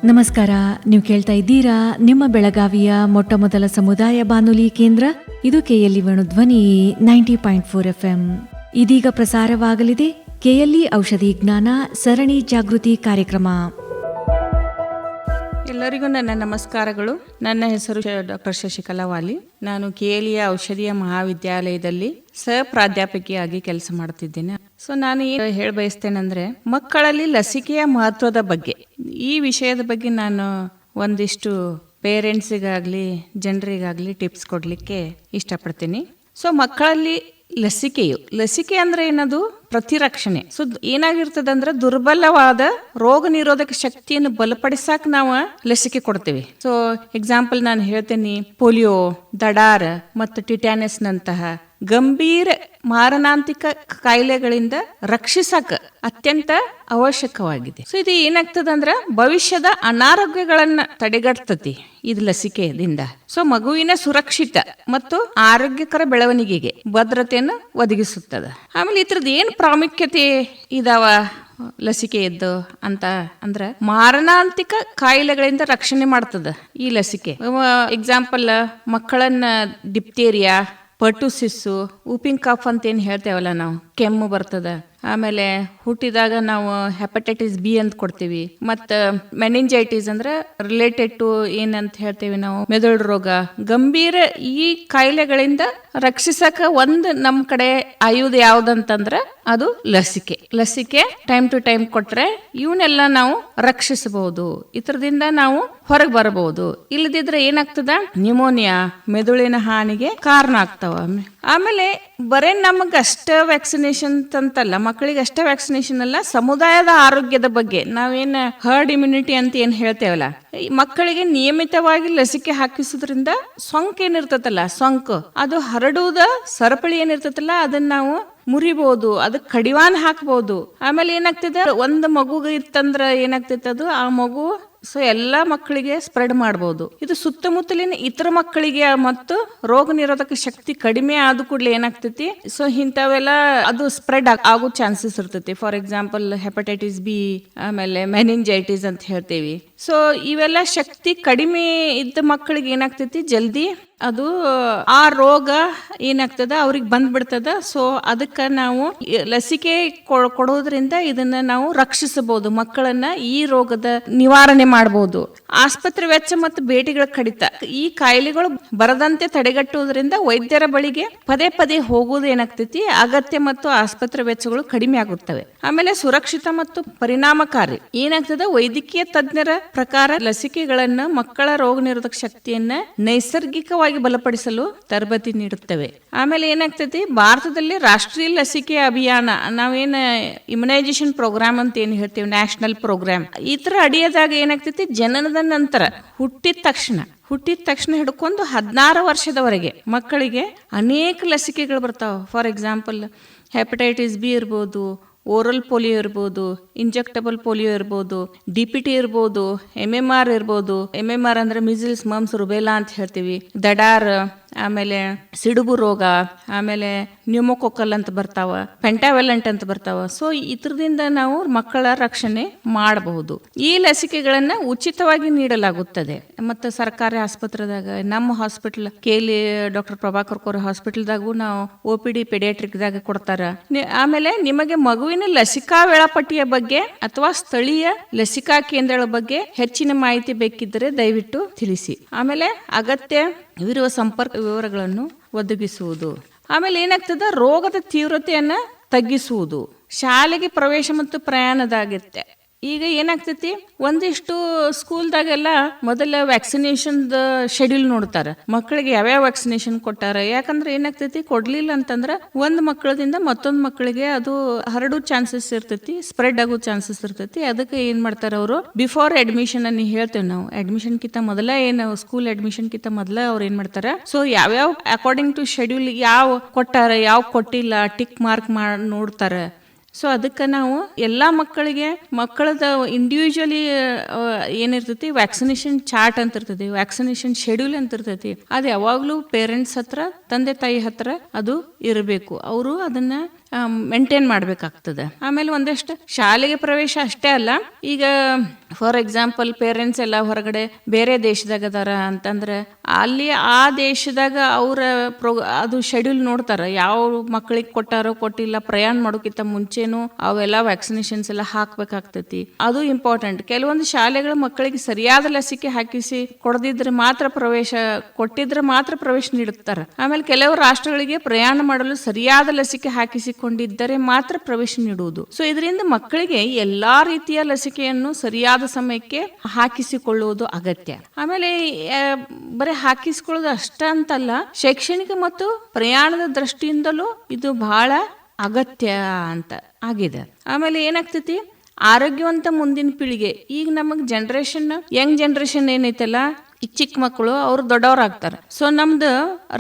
ನಮಸ್ಕಾರ. ನೀವು ಕೇಳ್ತಾ ಇದ್ದೀರಾ ನಿಮ್ಮ ಬೆಳಗಾವಿಯ ಮೊಟ್ಟ ಮೊದಲ ಸಮುದಾಯ ಬಾನುಲಿ ಕೇಂದ್ರ. ಇದು ಕೆಎಲ್ಇ ವೇಣುಧ್ವನಿ 90.4 FM. ಇದೀಗ ಪ್ರಸಾರವಾಗಲಿದೆ ಕೆಎಲ್ಇ ಔಷಧಿ ಜ್ಞಾನ ಸರಣಿ ಜಾಗೃತಿ ಕಾರ್ಯಕ್ರಮ. ಎಲ್ಲರಿಗೂ ನನ್ನ ನಮಸ್ಕಾರಗಳು. ನನ್ನ ಹೆಸರು ಡಾಕ್ಟರ್ ಶಶಿಕಲಾ ವಾಲಿ. ನಾನು ಕೆಎಲ್ಇಯ ಔಷಧೀಯ ಮಹಾವಿದ್ಯಾಲಯದಲ್ಲಿ ಸಹ ಪ್ರಾಧ್ಯಾಪಕಿಯಾಗಿ ಕೆಲಸ ಮಾಡ್ತಿದ್ದೇನೆ. ಸೊ ನಾನು ಏನು ಹೇಳ ಬಯಸ್ತೇನೆಂದ್ರೆ, ಮಕ್ಕಳಲ್ಲಿ ಲಸಿಕೆಯ ಮಹತ್ವದ ಬಗ್ಗೆ, ಈ ವಿಷಯದ ಬಗ್ಗೆ ನಾನು ಒಂದಿಷ್ಟು ಪೇರೆಂಟ್ಸಿಗಾಗಲಿ ಜನರಿಗಾಗಲಿ ಟಿಪ್ಸ್ ಕೊಡಲಿಕ್ಕೆ ಇಷ್ಟಪಡ್ತೀನಿ. ಸೊ ಮಕ್ಕಳಲ್ಲಿ ಲಸಿಕೆ ಅಂದ್ರೆ ಏನದು? ಪ್ರತಿರಕ್ಷಣೆ. ಸೊ ಏನಾಗಿರ್ತದೆ ಅಂದ್ರೆ, ದುರ್ಬಲವಾದ ರೋಗ ನಿರೋಧಕ ಶಕ್ತಿಯನ್ನು ಬಲಪಡಿಸಾಕ ನಾವು ಲಸಿಕೆ ಕೊಡ್ತೇವೆ. ಸೊ ಎಕ್ಸಾಂಪಲ್ ನಾನು ಹೇಳ್ತೇನೆ, ಪೋಲಿಯೋ, ದಡಾರ್ ಮತ್ತು ಟಿಟ್ಯಾನಸ್ ನಂತಹ ಗಂಭೀರ ಮಾರಣಾಂತಿಕ ಕಾಯಿಲೆಗಳಿಂದ ರಕ್ಷಿಸಕ ಅತ್ಯಂತ ಅವಶ್ಯಕವಾಗಿದೆ. ಸೊ ಇದು ಏನಾಗ್ತದ ಅಂದ್ರ, ಭವಿಷ್ಯದ ಅನಾರೋಗ್ಯಗಳನ್ನ ತಡೆಗಟ್ತತಿ ಇದು ಲಸಿಕೆಯಿಂದ. ಸೊ ಮಗುವಿನ ಸುರಕ್ಷಿತ ಮತ್ತು ಆರೋಗ್ಯಕರ ಬೆಳವಣಿಗೆಗೆ ಭದ್ರತೆಯನ್ನು ಒದಗಿಸುತ್ತದೆ. ಆಮೇಲೆ ಇದ್ರದ್ದು ಏನ್ ಪ್ರಾಮುಖ್ಯತೆ ಇದಾವ ಲಸಿಕೆಯದ್ದು ಅಂತ ಅಂದ್ರೆ, ಮಾರಣಾಂತಿಕ ಕಾಯಿಲೆಗಳಿಂದ ರಕ್ಷಣೆ ಮಾಡ್ತದ ಈ ಲಸಿಕೆ. ಎಕ್ಸಾಂಪಲ್, ಮಕ್ಕಳನ್ನ ಡಿಪ್ತೇರಿಯಾ, ಪರ್ಟುಸಿಸ್ಸು, ಉಪಿಂಗ್ ಕಫ್ ಅಂತ ಏನ್ ಹೇಳ್ತೇವಲ್ಲ ನಾವು, ಕೆಮ್ಮು ಬರ್ತದ. ಆಮೇಲೆ ಹುಟ್ಟಿದಾಗ ನಾವು ಹೆಪಟೈಟಿಸ್ ಬಿ ಅಂತ ಕೊಡ್ತೀವಿ. ಮತ್ತು ಮೆನಿಂಜೈಟಿಸ್ ಅಂದ್ರೆ ರಿಲೇಟೆಡ್ ಟು ಏನಂತ ಹೇಳ್ತೇವೆ ನಾವು, ಮೆದುಳು ರೋಗ. ಗಂಭೀರ ಈ ಕಾಯಿಲೆಗಳಿಂದ ರಕ್ಷಿಸಕ ಒಂದು ನಮ್ಮ ಕಡೆ ಆಯುಧ ಯಾವ್ದಂತಂದ್ರ ಅದು ಲಸಿಕೆ ಟೈಮ್ ಟು ಟೈಮ್ ಕೊಟ್ರೆ ಇವನ್ನೆಲ್ಲ ನಾವು ರಕ್ಷಿಸಬಹುದು. ಇದರಿಂದ ನಾವು ಹೊರಗೆ ಬರಬಹುದು. ಇಲ್ಲದಿದ್ರೆ ಏನಾಗ್ತದ, ನ್ಯೂಮೋನಿಯಾ, ಮೆದುಳಿನ ಹಾನಿಗೆ ಕಾರಣ ಆಗ್ತಾವ. ಆಮೇಲೆ ಬರೇ ನಮಗಷ್ಟ ವ್ಯಾಕ್ಸಿನೇಷನ್ ಅಂತಲ್ಲ, ಮಕ್ಕಳಿಗೆ ಅಷ್ಟೇ ವ್ಯಾಕ್ಸಿನೇಷನ್ ಅಲ್ಲ, ಸಮುದಾಯದ ಆರೋಗ್ಯದ ಬಗ್ಗೆ ನಾವೇನ್ ಹರ್ಡ್ ಇಮ್ಯುನಿಟಿ ಅಂತ ಏನ್ ಹೇಳ್ತೇವಲ್ಲ, ಮಕ್ಕಳಿಗೆ ನಿಯಮಿತವಾಗಿ ಲಸಿಕೆ ಹಾಕಿಸೋದ್ರಿಂದ ಸೋಂಕು ಏನಿರ್ತತಲ್ಲ, ಸೋಂಕು ಅದು ಹರಡುವುದ ಸರಪಳಿ ಏನಿರ್ತತಲ್ಲ, ಅದನ್ನ ನಾವು ಮುರಿಬಹುದು, ಅದಕ್ಕೆ ಕಡಿವಾಣ ಹಾಕಬಹುದು. ಆಮೇಲೆ ಏನಾಗ್ತದೆ, ಒಂದು ಮಗುಗೆ ಇತ್ತಂದ್ರ ಏನಾಗ್ತೈತೆ, ಅದು ಆ ಮಗು ಸೊ ಎಲ್ಲಾ ಮಕ್ಕಳಿಗೆ ಸ್ಪ್ರೆಡ್ ಮಾಡಬಹುದು. ಇದು ಸುತ್ತಮುತ್ತಲಿನ ಇತರ ಮಕ್ಕಳಿಗೆ ಮತ್ತು ರೋಗ ನಿರೋಧಕ ಶಕ್ತಿ ಕಡಿಮೆ ಆದ ಕೂಡಲೇ ಏನಾಗ್ತೈತಿ, ಸೊ ಇಂಥವೆಲ್ಲ ಅದು ಸ್ಪ್ರೆಡ್ ಆಗೋ ಚಾನ್ಸಸ್ ಇರ್ತೈತಿ. ಫಾರ್ ಎಕ್ಸಾಂಪಲ್ ಹೆಪಟೈಟಿಸ್ ಬಿ, ಆಮೇಲೆ ಮೆನಿಂಜೈಟಿಸ್ ಅಂತ ಹೇಳ್ತೇವಿ. ಸೊ ಇವೆಲ್ಲ ಶಕ್ತಿ ಕಡಿಮೆ ಇದ್ದ ಮಕ್ಕಳಿಗೆ ಏನಾಗ್ತೈತಿ, ಜಲ್ದಿ ಅದು ಆ ರೋಗ ಏನಾಗ್ತದ ಅವ್ರಿಗೆ ಬಂದ್ಬಿಡ್ತದ. ಸೊ ಅದಕ್ಕೆ ನಾವು ಲಸಿಕೆ ಕೊಡೋದ್ರಿಂದ ಇದನ್ನ ನಾವು ರಕ್ಷಿಸಬಹುದು, ಮಕ್ಕಳನ್ನ ಈ ರೋಗದ ನಿವಾರಣೆ ಮಾಡಬಹುದು. ಆಸ್ಪತ್ರೆ ವೆಚ್ಚ ಮತ್ತು ಭೇಟಿಗಳ ಕಡಿತ, ಈ ಕಾಯಿಲೆಗಳು ಬರದಂತೆ ತಡೆಗಟ್ಟುವುದರಿಂದ ವೈದ್ಯರ ಬಳಿಗೆ ಪದೇ ಪದೇ ಹೋಗುವುದು ಏನಾಗ್ತೈತಿ, ಅಗತ್ಯ ಮತ್ತು ಆಸ್ಪತ್ರೆ ವೆಚ್ಚಗಳು ಕಡಿಮೆ ಆಗುತ್ತವೆ. ಆಮೇಲೆ ಸುರಕ್ಷಿತ ಮತ್ತು ಪರಿಣಾಮಕಾರಿ ಏನಾಗ್ತದ, ವೈದ್ಯಕೀಯ ತಜ್ಞರ ಪ್ರಕಾರ ಲಸಿಕೆಗಳನ್ನ ಮಕ್ಕಳ ರೋಗ ನಿರೋಧಕ ಶಕ್ತಿಯನ್ನ ನೈಸರ್ಗಿಕವಾಗಿ ಬಲಪಡಿಸಲು ತರಬೇತಿ ನೀಡುತ್ತವೆ. ಆಮೇಲೆ ಏನಾಗ್ತೈತಿ, ಭಾರತದಲ್ಲಿ ರಾಷ್ಟ್ರೀಯ ಲಸಿಕೆ ಅಭಿಯಾನ, ನಾವೇನ ಇಮ್ಯುನೈಸೇಷನ್ ಪ್ರೋಗ್ರಾಮ್ ಅಂತ ಏನ್ ಹೇಳ್ತೀವಿ, ನ್ಯಾಷನಲ್ ಪ್ರೋಗ್ರಾಮ್, ಇತರ ಅಡಿಯದಾಗ ಏನಾಗ್ತೈತಿ, ಜನನದ ನಂತರ ಹುಟ್ಟಿದ ತಕ್ಷಣ ಹಿಡ್ಕೊಂಡು 16 ವರ್ಷದವರೆಗೆ ಮಕ್ಕಳಿಗೆ ಅನೇಕ ಲಸಿಕೆಗಳು ಬರ್ತಾವ. ಫಾರ್ ಎಕ್ಸಾಂಪಲ್ ಹೆಪಟೈಟಿಸ್ ಬಿ ಇರ್ಬೋದು, ಓರಲ್ ಪೋಲಿಯೋ ಇರ್ಬೋದು, ಇಂಜೆಕ್ಟಬಲ್ ಪೋಲಿಯೋ ಇರ್ಬೋದು, DPT ಇರ್ಬೋದು, MMR ಇರ್ಬೋದು. MMR ಅಂದ್ರೆ ಮಿಸಿಲ್ಸ್, ಮಮ್ಸ್, ರುಬೆಲಾ ಅಂತ ಹೇಳ್ತೀವಿ. ದಡಾರ್, ಆಮೇಲೆ ಸಿಡುಬು ರೋಗ, ಆಮೇಲೆ ನ್ಯೂಮೋಕೊಕಲ್ ಅಂತ ಬರ್ತಾವ, ಪೆಂಟಾವೆಲೆಂಟ್ ಅಂತ ಬರ್ತಾವ. ಸೊ ಇದ್ರದಿಂದ ನಾವು ಮಕ್ಕಳ ರಕ್ಷಣೆ ಮಾಡಬಹುದು. ಈ ಲಸಿಕೆಗಳನ್ನ ಉಚಿತವಾಗಿ ನೀಡಲಾಗುತ್ತದೆ. ಮತ್ತು ಸರ್ಕಾರಿ ಆಸ್ಪತ್ರೆದಾಗ, ನಮ್ಮ hospital KLE doctor Prabhakar Kore ಹಾಸ್ಪಿಟಲ್ದಾಗೂ ನಾವು OPD ಪೆಡಿಯಾಟ್ರಿಕ್ ದಾಗ ಕೊಡ್ತಾರ. ಆಮೇಲೆ ನಿಮಗೆ ಮಗುವಿನ ಲಸಿಕಾ ವೇಳಾಪಟ್ಟಿಯ ಬಗ್ಗೆ ಅಥವಾ ಸ್ಥಳೀಯ ಲಸಿಕಾ ಕೇಂದ್ರಗಳ ಬಗ್ಗೆ ಹೆಚ್ಚಿನ ಮಾಹಿತಿ ಬೇಕಿದ್ದರೆ ದಯವಿಟ್ಟು ತಿಳಿಸಿ. ಆಮೇಲೆ ಅಗತ್ಯವಿರುವ ಸಂಪರ್ಕ ವಿವರಗಳನ್ನು ಒದಗಿಸುವುದು. ಆಮೇಲೆ ಏನಾಗ್ತದ, ರೋಗದ ತೀವ್ರತೆಯನ್ನ ತಗ್ಗಿಸುವುದು. ಶಾಲೆಗೆ ಪ್ರವೇಶ ಮತ್ತು ಪ್ರಯಾಣದಾಗಿರುತ್ತೆ. ಈಗ ಏನಾಗ್ತೈತಿ, ಒಂದಿಷ್ಟು ಸ್ಕೂಲ್ದಾಗೆಲ್ಲ ಮೊದಲ ವ್ಯಾಕ್ಸಿನೇಷನ್ ಶೆಡ್ಯೂಲ್ ನೋಡ್ತಾರ, ಮಕ್ಕಳಿಗೆ ಯಾವ್ಯಾವ ವ್ಯಾಕ್ಸಿನೇಷನ್ ಕೊಟ್ಟಾರ. ಯಾಕಂದ್ರೆ ಏನಾಗ್ತೈತಿ, ಕೊಡ್ಲಿಲ್ಲ ಅಂತಂದ್ರ ಒಂದ್ ಮಕ್ಕಳದಿಂದ ಮತ್ತೊಂದ್ ಮಕ್ಕಳಿಗೆ ಅದು ಹರಡೋ ಚಾನ್ಸಸ್ ಇರ್ತೈತಿ, ಸ್ಪ್ರೆಡ್ ಆಗೋ ಚಾನ್ಸಸ್ ಇರ್ತೈತಿ. ಅದಕ್ಕೆ ಏನ್ ಮಾಡ್ತಾರ ಅವರು, ಬಿಫೋರ್ ಅಡ್ಮಿಷನ್ ಅನ್ನು ಹೇಳ್ತೇವೆ ನಾವು, ಅಡ್ಮಿಷನ್ ಕಿಂತ ಮೊದಲ ಏನು ಸ್ಕೂಲ್ ಅಡ್ಮಿಷನ್ ಕಿಂತ ಮೊದಲ ಅವ್ರು ಏನ್ ಮಾಡ್ತಾರ, ಸೊ ಯಾವ್ಯಾವ ಅಕಾರ್ಡಿಂಗ್ ಟು ಶೆಡ್ಯೂಲ್ ಯಾವ ಕೊಟ್ಟಾರ, ಯಾವ ಕೊಟ್ಟಿಲ್ಲ, ಟಿಕ್ ಮಾರ್ಕ್ ಮಾಡಿ ನೋಡ್ತಾರ. ಸೊ ಅದಕ್ಕೆ ನಾವು ಎಲ್ಲ ಮಕ್ಕಳದ ಇಂಡಿವಿಜುವಲಿ ಏನಿರ್ತೈತಿ, ವ್ಯಾಕ್ಸಿನೇಷನ್ ಚಾರ್ಟ್ ಅಂತ ಇರ್ತೈತಿ, ವ್ಯಾಕ್ಸಿನೇಷನ್ ಶೆಡ್ಯೂಲ್ ಅಂತ ಇರ್ತೈತಿ. ಅದು ಯಾವಾಗ್ಲೂ ಪೇರೆಂಟ್ಸ್ ಹತ್ರ, ತಂದೆ ತಾಯಿ ಹತ್ರ ಅದು ಇರಬೇಕು. ಅವರು ಅದನ್ನ ಮೇಂಟೈನ್ ಮಾಡ್ಬೇಕಾಗ್ತದೆ. ಆಮೇಲೆ ಒಂದಷ್ಟು ಶಾಲೆಗೆ ಪ್ರವೇಶ ಅಷ್ಟೇ ಅಲ್ಲ, ಈಗ ಫಾರ್ ಎಕ್ಸಾಂಪಲ್ ಪೇರೆಂಟ್ಸ್ ಎಲ್ಲ ಹೊರಗಡೆ ಬೇರೆ ದೇಶದಾಗ ಅದಾರ ಅಂತಂದ್ರೆ ಅಲ್ಲಿ ಆ ದೇಶದಾಗ ಅವರ ಅದು ಶೆಡ್ಯೂಲ್ ನೋಡ್ತಾರ, ಯಾವ ಮಕ್ಕಳಿಗೆ ಕೊಟ್ಟಾರೋ ಕೊಟ್ಟಿಲ್ಲ, ಪ್ರಯಾಣ ಮಾಡೋಕ್ಕಿಂತ ಮುಂಚೆನೂ ಅವೆಲ್ಲ ವ್ಯಾಕ್ಸಿನೇಷನ್ಸ್ ಎಲ್ಲ ಹಾಕ್ಬೇಕಾಗ್ತೈತಿ. ಅದು ಇಂಪಾರ್ಟೆಂಟ್. ಕೆಲವೊಂದು ಶಾಲೆಗಳ ಮಕ್ಕಳಿಗೆ ಸರಿಯಾದ ಲಸಿಕೆ ಹಾಕಿಸಿ ಕೊಡದಿದ್ರೆ ಮಾತ್ರ ಕೊಟ್ಟಿದ್ರೆ ಮಾತ್ರ ಪ್ರವೇಶ ನೀಡುತ್ತಾರೆ. ಆಮೇಲೆ ಕೆಲವು ರಾಷ್ಟ್ರಗಳಿಗೆ ಪ್ರಯಾಣ ಮಾಡಲು ಸರಿಯಾದ ಲಸಿಕೆ ಹಾಕಿಸಿಕೊಂಡಿದ್ದರೆ ಮಾತ್ರ ಪ್ರವೇಶ ನೀಡುವುದು. ಸೊ ಇದರಿಂದ ಮಕ್ಕಳಿಗೆ ಎಲ್ಲಾ ರೀತಿಯ ಲಸಿಕೆಯನ್ನು ಸರಿಯಾದ ಸಮಯಕ್ಕೆ ಹಾಕಿಸಿಕೊಳ್ಳುವುದು ಅಗತ್ಯ. ಆಮೇಲೆ ಬರೀ ಹಾಕಿಸಿಕೊಳ್ಳೋದು ಅಷ್ಟ ಅಂತಲ್ಲ, ಶೈಕ್ಷಣಿಕ ಮತ್ತು ಪ್ರಯಾಣದ ದೃಷ್ಟಿಯಿಂದಲೂ ಇದು ಬಹಳ ಅಗತ್ಯ ಅಂತ ಆಗಿದೆ. ಆಮೇಲೆ ಏನಾಗ್ತೈತಿ, ಆರೋಗ್ಯವಂತ ಮುಂದಿನ ಪೀಳಿಗೆ. ಈಗ ನಮಗ್ ಯಂಗ್ ಜನರೇಷನ್ ಏನೈತಲ್ಲ, ಈ ಚಿಕ್ಕ ಮಕ್ಕಳು ಅವ್ರು ದೊಡ್ಡವ್ರಾಗ್ತಾರೆ. ಸೊ ನಮ್ದು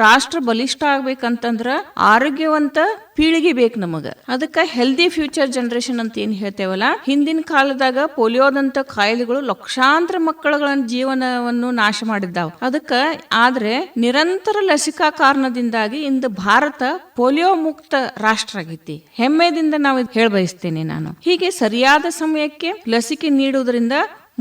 ರಾಷ್ಟ್ರ ಬಲಿಷ್ಠ ಆಗ್ಬೇಕಂತಂದ್ರ ಆರೋಗ್ಯವಂತ ಪೀಳಿಗೆ ಬೇಕು ನಮಗ. ಅದಕ್ಕೆ ಹೆಲ್ದಿ ಫ್ಯೂಚರ್ ಜನರೇಷನ್ ಅಂತ ಏನ್ ಹೇಳ್ತೇವಲ್ಲ, ಹಿಂದಿನ ಕಾಲದಾಗ ಪೋಲಿಯೋದಂತ ಕಾಯಿಲೆಗಳು ಲಕ್ಷಾಂತರ ಮಕ್ಕಳ ಜೀವನವನ್ನು ನಾಶ ಮಾಡಿದ್ದಾವ. ಆದ್ರೆ ನಿರಂತರ ಲಸಿಕಾ ಕಾರಣದಿಂದಾಗಿ ಇಂದು ಭಾರತ ಪೋಲಿಯೋ ಮುಕ್ತ ರಾಷ್ಟ್ರ ಆಗೈತಿ. ಹೆಮ್ಮೆದಿಂದ ನಾವು ಹೇಳ್ಬಯಸ್ತೇನೆ ನಾನು. ಹೀಗೆ ಸರಿಯಾದ ಸಮಯಕ್ಕೆ ಲಸಿಕೆ ನೀಡುವುದರಿಂದ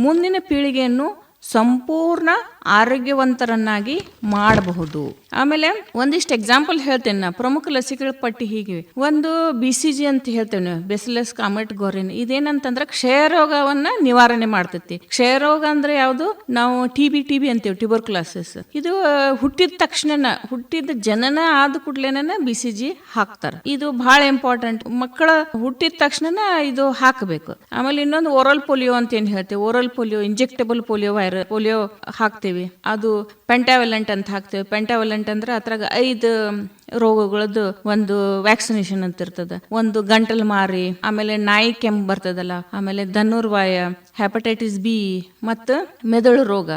ಮುಂದಿನ ಪೀಳಿಗೆಯನ್ನು ಸಂಪೂರ್ಣ ಆರೋಗ್ಯವಂತರನ್ನಾಗಿ ಮಾಡಬಹುದು. ಆಮೇಲೆ ಒಂದಿಷ್ಟು ಎಕ್ಸಾಂಪಲ್ ಹೇಳ್ತೇನೆ ನಾ. ಪ್ರಮುಖ ಲಸಿಕೆಗಳ ಪಟ್ಟಿ ಹೀಗಿವೆ. ಒಂದು BCG ಅಂತ ಹೇಳ್ತೇವೆ, ಬೆಸಿಲಸ್ ಕಾಮೆಟ್ ಗೊರಿನ್. ಇದೇನಂತಂದ್ರೆ ಕ್ಷಯರೋಗವನ್ನ ನಿವಾರಣೆ ಮಾಡ್ತೈತಿ. ಕ್ಷಯರೋಗ ಅಂದ್ರೆ ಯಾವುದು? ನಾವು ಟಿಬಿ ಅಂತೀವಿ, ಟ್ಯೂಬರ್ಕ್ಯುಲೋಸಿಸ್. ಇದು ಹುಟ್ಟಿದ ಜನನ ಆದ ಕೂಡ್ಲೇನ BCG ಹಾಕ್ತಾರ. ಇದು ಬಹಳ ಇಂಪಾರ್ಟೆಂಟ್. ಮಕ್ಕಳ ಹುಟ್ಟಿದ ತಕ್ಷಣ ಇದು ಹಾಕಬೇಕು. ಆಮೇಲೆ ಇನ್ನೊಂದು ಓರಲ್ ಪೋಲಿಯೋ ಅಂತ ಏನ್ ಹೇಳ್ತೇವೆ, ಓರಲ್ ಪೋಲಿಯೋ, ಇಂಜೆಕ್ಟಬಲ್ ಪೋಲಿಯೋ ಹಾಕ್ತೇವೆ. ಅದು ಪೆಂಟಾವೆಲೆಂಟ್ ಅಂತ ಹಾಕ್ತೇವೆ. ಪೆಂಟಾವೆಲೆಂಟ್ ಅಂದ್ರೆ ಅದ್ರಾಗ 5 ರೋಗಗಳದ್ದು ಒಂದು ವ್ಯಾಕ್ಸಿನೇಷನ್ ಅಂತ ಇರ್ತದ. ಒಂದು ಗಂಟಲು ಮಾರಿ, ಆಮೇಲೆ ನಾಯಿ ಕೆಮ್ಮು ಬರ್ತದಲ್ಲ, ಆಮೇಲೆ ಧನುರ್ವಾಯ, ಹೆಪಟೈಟಿಸ್ B ಮತ್ತು ಮೆದುಳು ರೋಗ,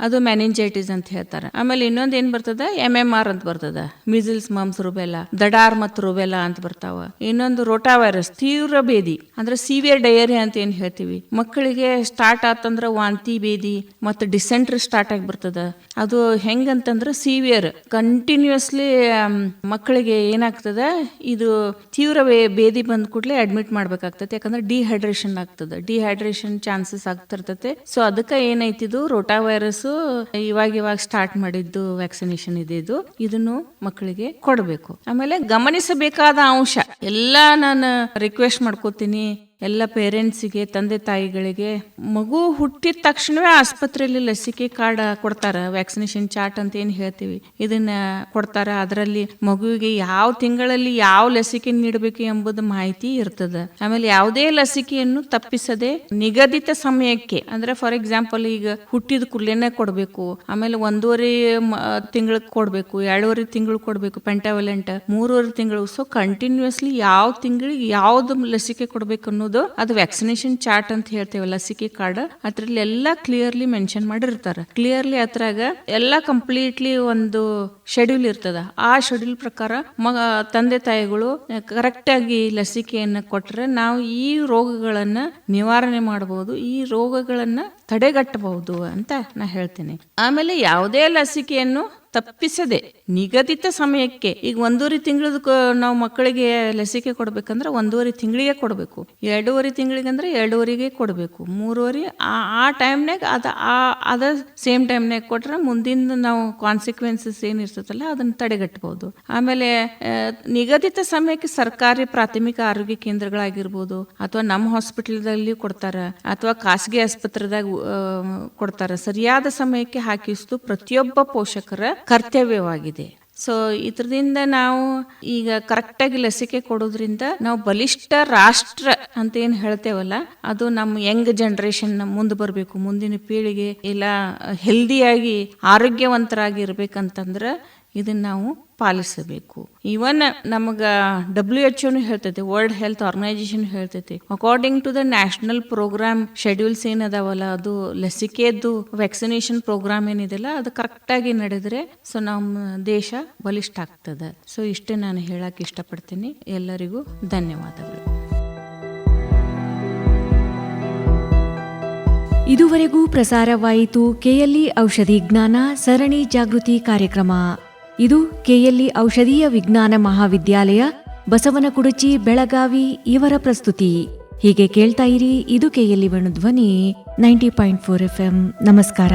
ಅದು ಮೆನಿಂಜೈಟಿಸ್ ಅಂತ ಹೇಳ್ತಾರೆ. ಆಮೇಲೆ ಇನ್ನೊಂದು ಏನ್ ಬರ್ತದ, MMR ಅಂತ ಬರ್ತದ, ಮಿಸಿಲ್ಸ್, ಮಮ್ಸ್, ರುಬೆಲಾ, ದಡಾರ್ ಮತ್ತು ರುಬೆಲಾ ಅಂತ ಬರ್ತಾವ. ಇನ್ನೊಂದು ರೋಟಾ ವೈರಸ್, ತೀವ್ರ ಬೇದಿ ಅಂದ್ರೆ ಸಿವಿಯರ್ ಡಯೇರಿಯಾ ಅಂತ ಏನ್ ಹೇಳ್ತೀವಿ. ಮಕ್ಕಳಿಗೆ ಸ್ಟಾರ್ಟ್ ಆತಂದ್ರ ವಾಂತಿ, ಬೇದಿ ಮತ್ತು ಡಿಸೆಂಟ್ರಿ ಸ್ಟಾರ್ಟ್ ಆಗಿ ಬರ್ತದ. ಅದು ಹೆಂಗಂತಂದ್ರೆ ಸಿವಿಯರ್ ಕಂಟಿನ್ಯೂಸ್ಲಿ ಮಕ್ಕಳಿಗೆ ಏನಾಗ್ತದ, ಇದು ತೀವ್ರ ಬೇದಿ ಬಂದ್ ಕೂಡಲೇ ಅಡ್ಮಿಟ್ ಮಾಡ್ಬೇಕಾಗ್ತದೆ. ಯಾಕಂದ್ರೆ ಡಿಹೈಡ್ರೇಷನ್ ಆಗ್ತದೆ, ಡಿಹೈಡ್ರೇಷನ್ ಚಾನ್ಸಸ್ ಆಗ್ತಿರ್ತತೆ. ಸೊ ಅದಕ್ಕೆ ಏನೈತಿದು ರೋಟಾ ವೈರಸ್ ಇವಾಗ ಸ್ಟಾರ್ಟ್ ಮಾಡಿದ್ದು ವ್ಯಾಕ್ಸಿನೇಷನ್ ಇದು. ಇದನ್ನು ಮಕ್ಕಳಿಗೆ ಕೊಡಬೇಕು. ಆಮೇಲೆ ಗಮನಿಸಬೇಕಾದ ಅಂಶ ಎಲ್ಲ ನಾನು ರಿಕ್ವೆಸ್ಟ್ ಮಾಡ್ಕೋತೀನಿ ಎಲ್ಲ ಪೇರೆಂಟ್ಸಿಗೆ, ತಂದೆ ತಾಯಿಗಳಿಗೆ. ಮಗು ಹುಟ್ಟಿದ ತಕ್ಷಣವೇ ಆಸ್ಪತ್ರೆಯಲ್ಲಿ ಲಸಿಕೆ ಕಾರ್ಡ್ ಕೊಡ್ತಾರ, ವ್ಯಾಕ್ಸಿನೇಷನ್ ಚಾರ್ಟ್ ಅಂತ ಏನ್ ಹೇಳ್ತೀವಿ, ಇದನ್ನ ಕೊಡ್ತಾರ. ಅದರಲ್ಲಿ ಮಗುವಿಗೆ ಯಾವ ತಿಂಗಳಲ್ಲಿ ಯಾವ ಲಸಿಕೆ ನೀಡಬೇಕು ಎಂಬುದು ಮಾಹಿತಿ ಇರ್ತದ. ಆಮೇಲೆ ಯಾವುದೇ ಲಸಿಕೆಯನ್ನು ತಪ್ಪಿಸದೆ ನಿಗದಿತ ಸಮಯಕ್ಕೆ, ಅಂದ್ರೆ ಫಾರ್ ಎಕ್ಸಾಂಪಲ್ ಈಗ ಹುಟ್ಟಿದ ಕೂಡಲೇನೆ ಕೊಡಬೇಕು, ಆಮೇಲೆ 1.5 ತಿಂಗಳಿಗೆ ಕೊಡಬೇಕು, 2.5 ತಿಂಗಳು ಕೊಡಬೇಕು ಪೆಂಟಾವೆಲೆಂಟ್, 3.5 ತಿಂಗಳು. ಸೊ ಕಂಟಿನ್ಯೂಸ್ಲಿ ಯಾವ ತಿಂಗಳಿಗೆ ಯಾವ್ದು ಲಸಿಕೆ ಕೊಡಬೇಕು ಅನ್ನೋದು ಅದು ವ್ಯಾಕ್ಸಿನೇಷನ್ ಚಾರ್ಟ್ ಅಂತ ಹೇಳ್ತೇವೆ, ಲಸಿಕೆ ಕಾರ್ಡ್. ಅದ್ರಲ್ಲಿ ಎಲ್ಲ ಕ್ಲಿಯರ್ಲಿ ಮೆನ್ಷನ್ ಮಾಡಿರ್ತಾರ. ಕ್ಲಿಯರ್ಲಿ ಅದ್ರಾಗ ಎಲ್ಲ ಕಂಪ್ಲೀಟ್ಲಿ ಒಂದು ಶೆಡ್ಯೂಲ್ ಇರ್ತದ. ಆ ಶೆಡ್ಯೂಲ್ ಪ್ರಕಾರ ತಂದೆ ತಾಯಿಗಳು ಕರೆಕ್ಟ್ ಆಗಿ ಲಸಿಕೆಯನ್ನ ಕೊಟ್ರೆ ನಾವು ಈ ರೋಗಗಳನ್ನ ನಿವಾರಣೆ ಮಾಡಬಹುದು, ಈ ರೋಗಗಳನ್ನ ತಡೆಗಟ್ಟಬಹುದು ಅಂತ ನಾ ಹೇಳ್ತೇನೆ. ಆಮೇಲೆ ಯಾವುದೇ ಲಸಿಕೆಯನ್ನು ತಪ್ಪಿಸದೆ ನಿಗದಿತ ಸಮಯಕ್ಕೆ, ಈಗ 1.5 ತಿಂಗಳದ ನಾವು ಮಕ್ಕಳಿಗೆ ಲಸಿಕೆ ಕೊಡ್ಬೇಕಂದ್ರೆ 1.5 ತಿಂಗಳಿಗೆ ಕೊಡಬೇಕು, 2.5 ತಿಂಗಳಿಗೆ ಅಂದ್ರೆ 2.5ಗೆ ಕೊಡಬೇಕು, 3.5 ಆ ಟೈಮ್ನಾಗ ಅದ ಸೇಮ್ ಟೈಮ್ನಾಗ ಕೊಟ್ರೆ ಮುಂದಿನ ನಾವು ಕಾನ್ಸಿಕ್ವೆನ್ಸಸ್ ಏನಿರ್ತದಲ್ಲ ಅದನ್ನ ತಡೆಗಟ್ಟಬಹುದು. ಆಮೇಲೆ ನಿಗದಿತ ಸಮಯಕ್ಕೆ ಸರ್ಕಾರಿ ಪ್ರಾಥಮಿಕ ಆರೋಗ್ಯ ಕೇಂದ್ರಗಳಾಗಿರ್ಬೋದು, ಅಥವಾ ನಮ್ಮ ಹಾಸ್ಪಿಟಲ್ದಲ್ಲಿ ಕೊಡ್ತಾರ, ಅಥವಾ ಖಾಸಗಿ ಆಸ್ಪತ್ರೆದಾಗ ಕೊಡ್ತಾರ. ಸರಿಯಾದ ಸಮಯಕ್ಕೆ ಹಾಕಿಸುವುದು ಪ್ರತಿಯೊಬ್ಬ ಪೋಷಕರ ಕರ್ತವ್ಯವಾಗಿದೆ. ಸೊ ಇದರಿಂದ ನಾವು ಈಗ ಕರೆಕ್ಟಾಗಿ ಲಸಿಕೆ ಕೊಡೋದ್ರಿಂದ ನಾವು ಬಲಿಷ್ಠ ರಾಷ್ಟ್ರ ಅಂತ ಏನ್ ಹೇಳ್ತೇವಲ್ಲ, ಅದು ನಮ್ಮ ಯಂಗ್ ಜನರೇಷನ್ ಮುಂದೆ ಬರಬೇಕು, ಮುಂದಿನ ಪೀಳಿಗೆ ಎಲ್ಲ ಹೆಲ್ದಿಯಾಗಿ ಆರೋಗ್ಯವಂತರಾಗಿ ಇರ್ಬೇಕಂತಂದ್ರೆ ಇದನ್ನ ನಾವು ಪಾಲಿಸಬೇಕು. ಇವನ್ ನಮಗ WHO ಹೇಳ್ತೈತಿ, ವರ್ಲ್ಡ್ ಹೆಲ್ತ್ ಆರ್ಗನೈಜೇಷನ್ ಹೇಳ್ತೈತಿ, according to the national program schedules ಏನದಾವಲ್ಲ, ಅದು ಲಸಿಕೆದ್ದು ವ್ಯಾಕ್ಸಿನೇಷನ್ ಪ್ರೋಗ್ರಾಮ್ ಏನಿದೆಲ್ಲ ಅದು ಕರೆಕ್ಟ್ ಆಗಿ ನಡೆದ್ರೆ ಸೊ ನಮ್ಮ ದೇಶ ಬಲಿಷ್ಠ ಆಗ್ತದೆ. ಸೊ ಇಷ್ಟೇ ನಾನು ಹೇಳಕ್ ಇಷ್ಟಪಡ್ತೀನಿ. ಎಲ್ಲರಿಗೂ ಧನ್ಯವಾದಗಳು. ಇದುವರೆಗೂ ಪ್ರಸಾರವಾಯಿತು ಕೆಎಲ್ಇ ಔಷಧಿ ಜ್ಞಾನ ಸರಣಿ ಜಾಗೃತಿ ಕಾರ್ಯಕ್ರಮ. ಇದು ಕೆಎಲ್ಇ ಔಷಧೀಯ ವಿಜ್ಞಾನ ಮಹಾವಿದ್ಯಾಲಯ ಬಸವನಕುಡುಚಿ ಬೆಳಗಾವಿ ಇವರ ಪ್ರಸ್ತುತಿ. ಹೀಗೆ ಕೇಳ್ತಾ ಇರಿ, ಇದು KLE ವೇಣುಧ್ವನಿ 90.4 FM. ನಮಸ್ಕಾರ.